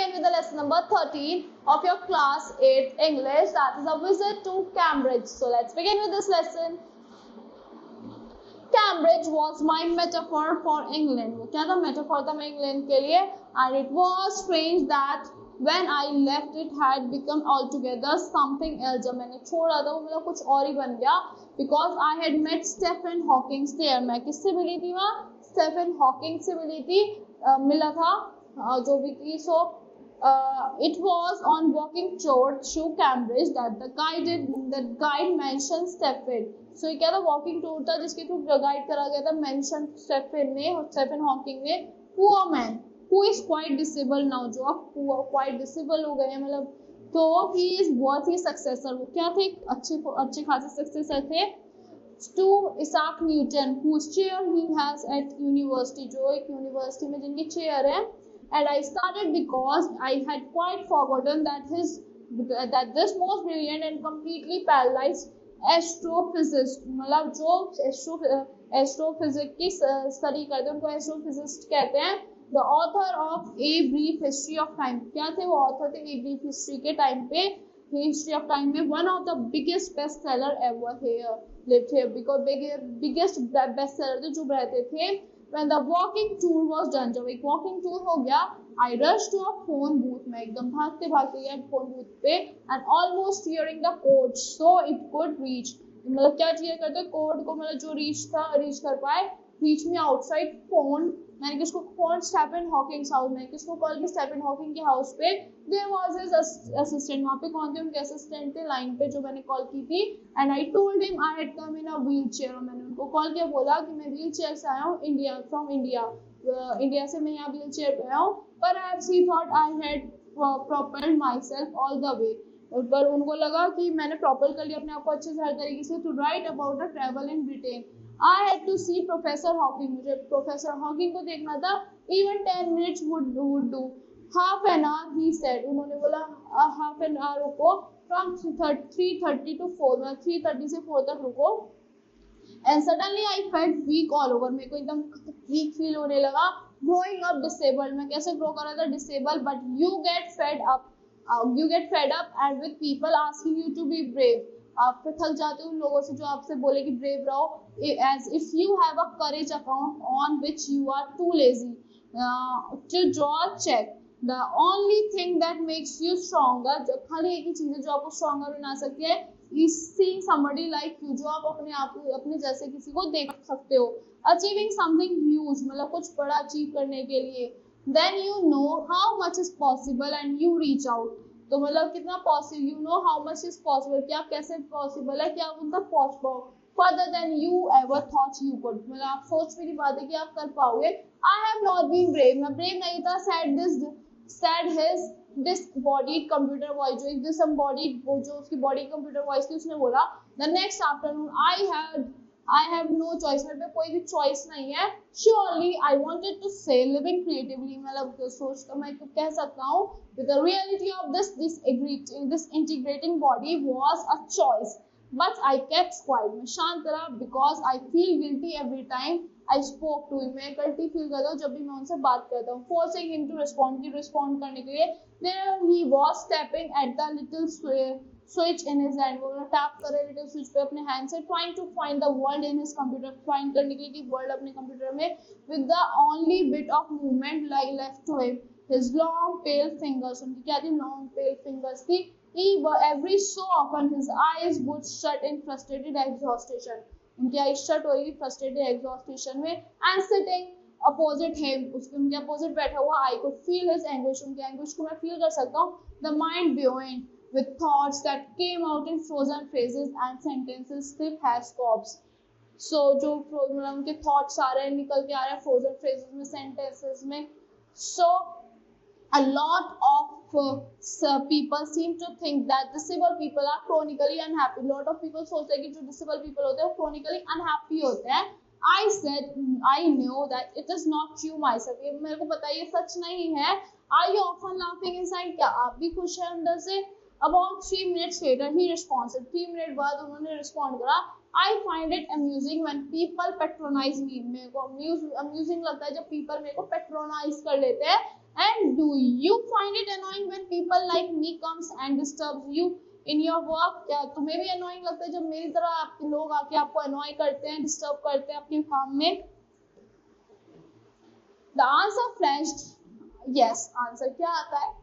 begin with the lesson number 13 of your class 8 English, that is a visit to Cambridge. So let's begin with this lesson. Cambridge was my metaphor for England. वो क्या था? Metaphor था मैं England के लिए. And it was strange that when I left it had become altogether something else. जब मैंने छोड़ा था वो मतलब कुछ और ही बन गया. Because I had met Stephen Hawking there. मैं किससे मिली थी वहाँ? Stephen Hawking से मिली थी, मिला था जो भी थी. So it was on walking tour through Cambridge that the guide mentioned Stephen. So ये क्या था? वॉकिंग टूर था जिसके थ्रू गाइड करा गया था. मेंशन स्टेफन हॉकिंग ने poor man who is quite disable now, जो आप क्वाइट डिसेबल हो गए हैं मतलब, तो he is worth he successor. वो क्या थे? अच्छे खासे सक्सेसर थे to Isaac Newton whose chair he has at university, जो एक यूनिवर्सिटी में जिनकी चेयर है. And I started because I had quite forgotten that this most brilliant and completely paralyzed astrophysicist, मतलब जो एस्ट्रोफिजिक्स की स्टडी करते हैं उनको एस्ट्रोफिजिस्ट कहते हैं. The author of a brief history of time, क्या थे वो? ऑथर थे ए ब्रीफ हिस्ट्री के टाइम पे, हिस्ट्री ऑफ टाइम में. One of the biggest best seller ever here lived here, because biggest best seller थे जो रहते थे. When the walking tour was done, जब एक walking tour हो गया, I rushed to a phone booth. मैं एकदम भागते भागते गया phone booth पे, and almost hearing the code so it could reach. मतलब क्या चीज़ करते कोड को, मतलब जो रीच कर पाए. reach me outside phone. मैंने किसको फोन? Stephen Hawking house. मैंने किसको कॉल किया? स्टेफन हॉकिंग के हाउस पे. There was his assistant. वहाँ पे कौन थे? उनके असिस्टेंट थे लाइन पे जो मैंने कॉल की थी. And I told him I had come in a wheel chair. मैंने उनको कॉल किया, बोला कि मैं व्हील चेयर से आया हूँ, इंडिया से मैं यहाँ व्हील चेयर पे आया हूँ. Perhaps he thought I had propelled my self all the way. पर उनको लगा कि मैंने प्रोपेल कर लिया अपने आप को अच्छे से हर तरीके से. To write about a travel in Britain. I had to see Professor Hawking. मुझे प्रोफेसर हॉकिंग को देखना था. Even 10 minutes would do. Half an hour, he said. उन्होंने बोला half an hour रुको. From 3:30 to 4, मतलब 3:30 से 4 तक रुको. And suddenly I felt weak all over. मेरे को एकदम weak feel होने लगा. Growing up disabled. मैं कैसे grow कर रहा था? Disabled, but you get fed up. And with people asking you to be brave. आप थक जाते हो उन लोगों से जो आपसे बोले कि ब्रेव रहो. As if you have a courage account on which you are too lazy to draw a check. The only thing that makes you stronger, जो खाली एक ही चीज़ है जो आपको stronger बना सकती है, is seeing somebody like you, जो आप अपने जैसे किसी को देख सकते हो. Achieving something huge, मतलब कुछ बड़ा अचीव करने के लिए. Then you know how much is possible and you reach out. तो मतलब कितना possible, you know how much is possible, कि आप कैसे पॉसिबल है कि आप उन तक पहुंच पाओ. Further than you ever thought you could, मतलब आप सोच भी नहीं पाते कि आप कर पाओगे. I have not been brave, मैं ब्रेव नहीं था. said his disembodied computer voice, जो एक disembodied, वो जो उसकी बॉडी कंप्यूटर वॉइस थी, उसने बोला. The next afternoon I have no choice, मेरे पे कोई भी चॉइस नहीं है. Surely I wanted to say living creatively, मतलब सोचता मैं तो कह सकता हूँ. With the reality of this integrating body was a choice, but I kept quiet. मैं शांत रहा because I feel guilty every time I spoke to him. मैं guilty feel करता हूँ जब भी मैं उनसे बात करता हूँ. Forcing him to respond करने के लिए. There he was tapping at the little switch in his hand. वो टैप कर रहे लिटिल स्विच पे अपने हैंड से. trying to find the world in his computer, find करने के लिए कि वर्ल्ड अपने कंप्यूटर में. with the only bit of movement like left to him, his long pale fingers. उनकी क्या थी? long pale fingers थी. every so often his eyes would shut in frustrated exhaustion. उनकी eyes shut हो रही frustrated exhaustion में. and sitting opposite him, उनके opposite बैठा हुआ, I could feel his anguish. उनके anguish को मैं फील कर सकता हूँ. the mind buoyant with thoughts that came out in frozen phrases and sentences still has corpse. So जो मतलब उनके thoughts आ रहे हैं, निकल के आ रहे हैं frozen phrases में, sentences में. So a lot of people seem to think that disabled people are chronically unhappy. lot of people सोचते हैं कि जो disabled people होते हैं chronically unhappy होते हैं. I said I know that it is not true myself. ये मेरे को पता है ये सच नहीं है. Are you often laughing inside? क्या आप भी खुश हैं अंदर से? About 3 minutes later he responded. 3 minute बाद उन्होंने रिस्पॉन्ड करा. I find it amusing when people patronize me. मेरे को amusing लगता है जब people मेरे को patronize कर लेते हैं. And do you find it annoying when people like me comes and disturbs you in your work? क्या तुम्हें भी annoying लगता है जब मेरी तरह आपके लोग आके आपको annoy करते हैं, disturb करते हैं अपने काम में? The answer flashed yes. Answer क्या आता है?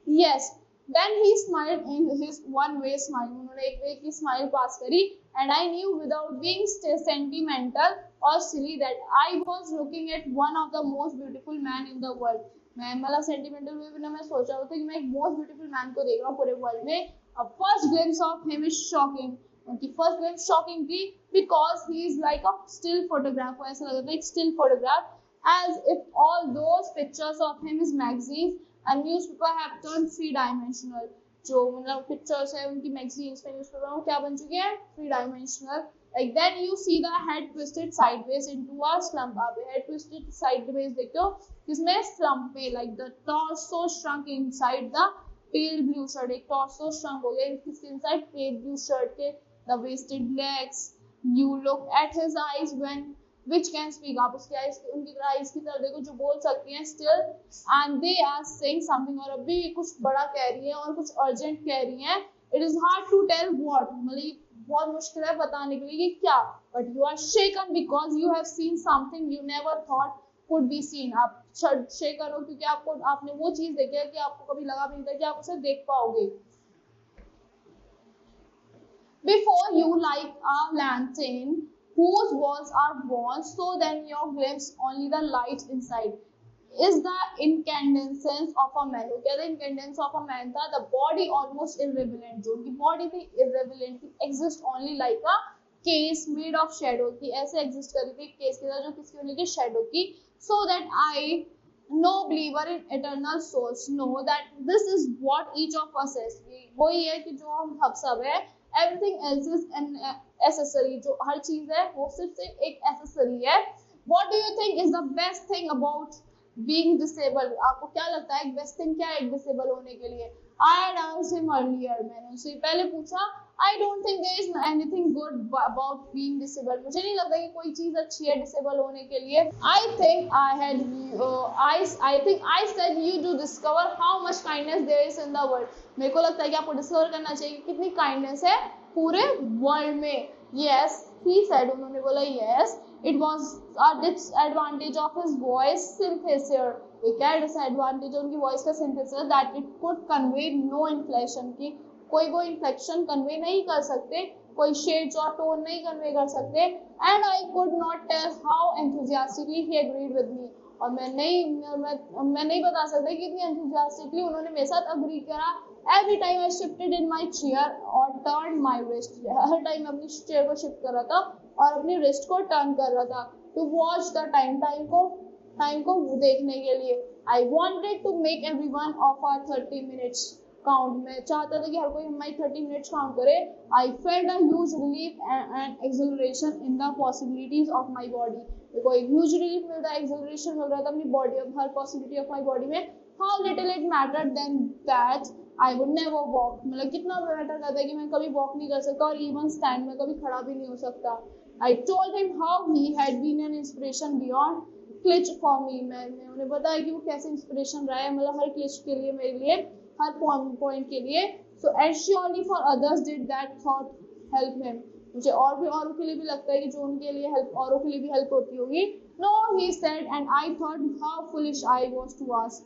Yes. Then he smiled in his one way smile. उन्होंने एक वे की smile pass करी and I knew without being sentimental or silly that I was looking at one of the most beautiful man in the world. मैं मतलब sentimental वे बिना मैं सोचा होता कि मैं एक most beautiful man को देख रहा हूँ पूरे world में. A first glimpse of him is shocking. उनकी first glimpse shocking थी because he is like a still photograph. ऐसा लग रहा था एक still photograph as if all those pictures of him is magazines and newspaper have turned three dimensional. जो मतलब pictures है उनकी मैगजीन्स में न्यूज़पेपर में क्या बन चुकी है? Three dimensional. Like then you see the head twisted sideways into a slump. आप head twisted sideways देखते हो किसमें? slump में. Like the torso shrunk inside the pale blue shirt. एक torso shrunk हो गया किसके inside? pale blue shirt के. The wasted legs. You look at his eyes when which can speak. आप उसके eyes उनकी eyes की तरफ देखो जो बोल सकती हैं still and they are saying something. और अभी कुछ बड़ा कह रही है और कुछ urgent कह रही हैं. It is hard to tell what. मतलब बहुत मुश्किल है बताने के लिए कि क्या. But you are shaken because you have seen something you never thought could be seen. आप shaken हो क्योंकि आपने वो चीज देखी है कि आपको कभी लगा भी नहीं था कि आप उसे देख पाओगे. Before you like a lantern whose walls are walls, so then you glimpse only the light inside. Is the incandescence of a man. क्या था? incandescence of a man था. The body almost irrelevant. जो उनकी body थी irrelevant थी. Exist only like a case made of shadow की. ऐसे exist कर रही थी case के साथ जो किसकी होने की shadow की. So that I, no believer in eternal souls, know that this is what each of us is. वही है कि जो हम सब है. Everything else is an accessory. जो हर चीज है वो सिर्फ एक accessory है. What do you think is the best thing about being disabled? आपको क्या लगता है best thing क्या है एक disable होने के लिए? I had asked him earlier. मैंने उनसे पहले पूछा. I don't think there is anything good about being disabled. मुझे नहीं लगता कि कोई चीज अच्छी है disable होने के लिए. I think I said you to discover how much kindness there is in the world. मेरे को लगता है कि आपको discover करना चाहिए कि कितनी kindness है पूरे world में. Yes, he said. उन्होंने बोला yes. It was a disadvantage of his voice synthesis. एक क्या disadvantage उनकी voice का synthesis that it could convey no inflection की कोई वो inflection convey नहीं कर सकते, कोई shades और tone नहीं convey कर सकते. And I could not tell how enthusiastically he agreed with me. और मैं नहीं बता सकता कि कितनी enthusiastically उन्होंने मेरे साथ agree करा. Every time I shifted in my chair or turned my wrist. Her time अपनी chair को shift कर रहा था और अपनी wrist को turn कर रहा था. To watch the time को देखने के लिए. I wanted to make everyone of our 30 minutes count. मैं चाहता था कि हर कोई हमारी 30 minutes count करे. I felt a huge relief and exhilaration in the possibilities of my body. मेरे को एक huge relief मिल रहा है, exhilaration मिल रहा था अपनी body of her possibility of my body में. How little it mattered then that I would never walk. मतलब कितना मैटर करता है कि मैं कभी walk नहीं कर सकता और even stand में कभी खड़ा भी नहीं हो सकता. I told him how he had been an inspiration beyond glitch for me. मैं उन्हें बताया कि वो कैसे inspiration रहा है मतलब हर glitch के लिए मेरे लिए हर point के लिए. So as surely for others did that thought help him. मुझे औरों के लिए भी लगता है कि जो उनके लिए help औरों के लिए भी help होती होगी. No, he said, and I thought how foolish I was to ask.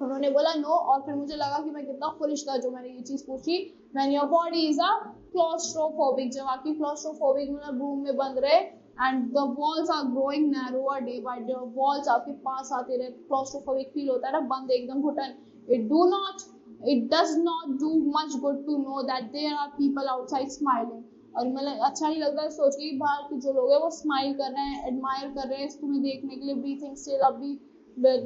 उन्होंने बोला नो और फिर मुझे लगा कि मैं कितना foolish था जो मैंने ये चीज पूछी. When your body is a claustrophobic, जब आपकी claustrophobic मतलब रूम में बंद रहे and the walls are growing narrower day by day, walls आपके पास आते रहे, claustrophobic feel होता है ना बंद एकदम घुटन. It does not do much good to know that there are people outside smiling. और मतलब अच्छा नहीं लगता है सोच के बाहर के जो लोग हैं वो स्माइल कर रहे हैं, एडमायर कर रहे हैं तुम्हें देखने के लिए. ब्रीथिंग स्टिल अभी with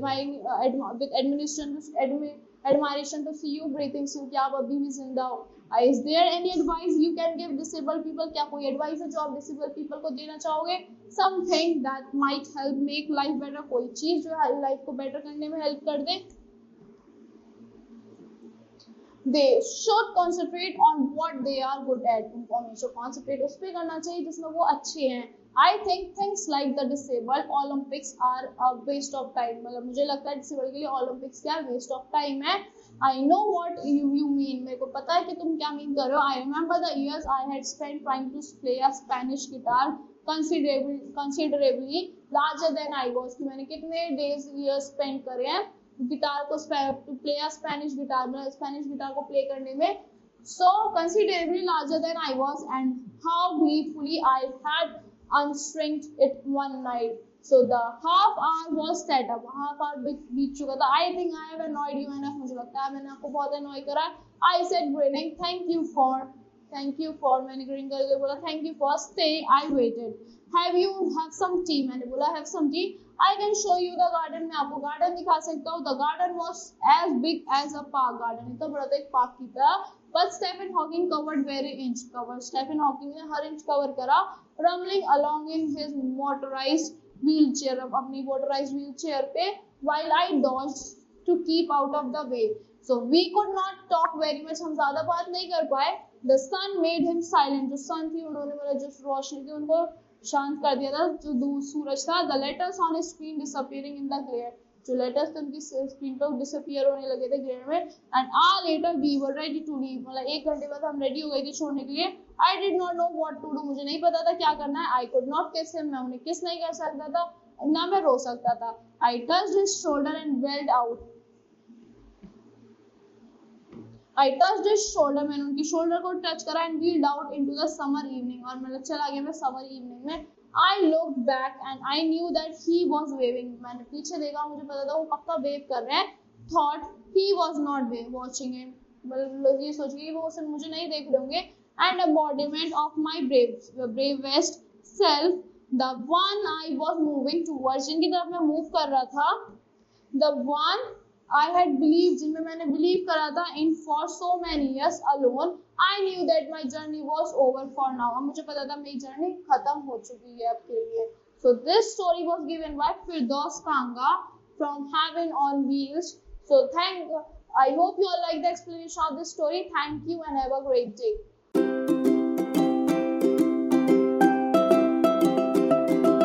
admiration to see you breathing still कि आप अभी भी जिंदा हो. Is there any advice you can give disabled people? क्या कोई advice है जो आप disabled people को देना चाहोगे? Something that might help make life better. कोई चीज जो लाइफ को better करने में help कर दे. They should concentrate on what they are good at. उनको हमेशा concentrate उस पे करना चाहिए जिसमें वो अच्छे हैं. I think things like the disabled Olympics are a waste of time. मतलब मुझे लगता है disabled के लिए Olympics क्या waste of time है. I know what you mean. मेरे को पता है कि तुम क्या mean कर रहे हो. I remember the years I had spent trying to play a Spanish guitar considerably larger than I was. कि मैंने कितने days years spend करे हैं गिटार को to play a Spanish guitar, मतलब Spanish guitar को play करने में. So considerably larger than I was, and how gleefully I had unstringed it one night. So the half hour was set up. Half hour बीत चुका था. I think I have annoyed you enough. मुझे लगता है मैंने आपको बहुत annoy करा. I said grinning, thank you for मैंने grin करके बोला thank you for stay. I waited. Have some tea. मैंने बोला have some tea. I can show you the garden. मैं आपको garden दिखा सकता हूँ. The garden was as big as a park garden. इतना बड़ा था एक park की तरह. But Stephen Hawking covered very inch cover. Stephen Hawking ने हर inch cover करा. Rumbling along in his motorized wheelchair. अपनी motorized wheelchair पे while I dodged to keep out of the way. So we could not talk very much. हम ज़्यादा बात नहीं कर पाए. The sun made him silent. जो sun थी उन्होंने मतलब जो रोशनी थी उनको शांत कर दिया था. जो दूर सूरज था. The letters on his screen disappearing in the glare. जो लेटर्स थे उनकी स्क्रीन पर डिसअपियर होने लगे थे ग्लेयर में. And hour later we were ready to leave. मतलब एक घंटे बाद हम रेडी हो गए थे छोड़ने के लिए. I did not know what to do. मुझे नहीं पता था क्या करना है. I could not kiss him. मैं उन्हें किस नहीं कर सकता था ना मैं रो सकता था. आई touched his shoulder and weld out. I touched his shoulder. मैंने उनकी शोल्डर को टच करा and wheeled out into the summer evening. और मतलब चला गया मैं समर इवनिंग में. I looked back and I knew that he was waving. मैंने पीछे देखा मुझे पता था वो पक्का वेव कर रहे हैं. Thought he was not watching him. मतलब ये सोच के वो सिर्फ मुझे नहीं देख रहे होंगे. And embodiment of my bravest self, the one I was moving towards, जिनकी तरफ मैं मूव कर रहा था. The one I had believed, जिनमें मैंने believe करा था in for so many years alone. I knew that my journey was over for now. अब मुझे पता था मेरी जर्नी खत्म हो चुकी है अब के लिए. So this story was given by Firdaus Kanga from Heaven on Wheels. So I hope you all like the explanation of this story. Thank you and have a great day.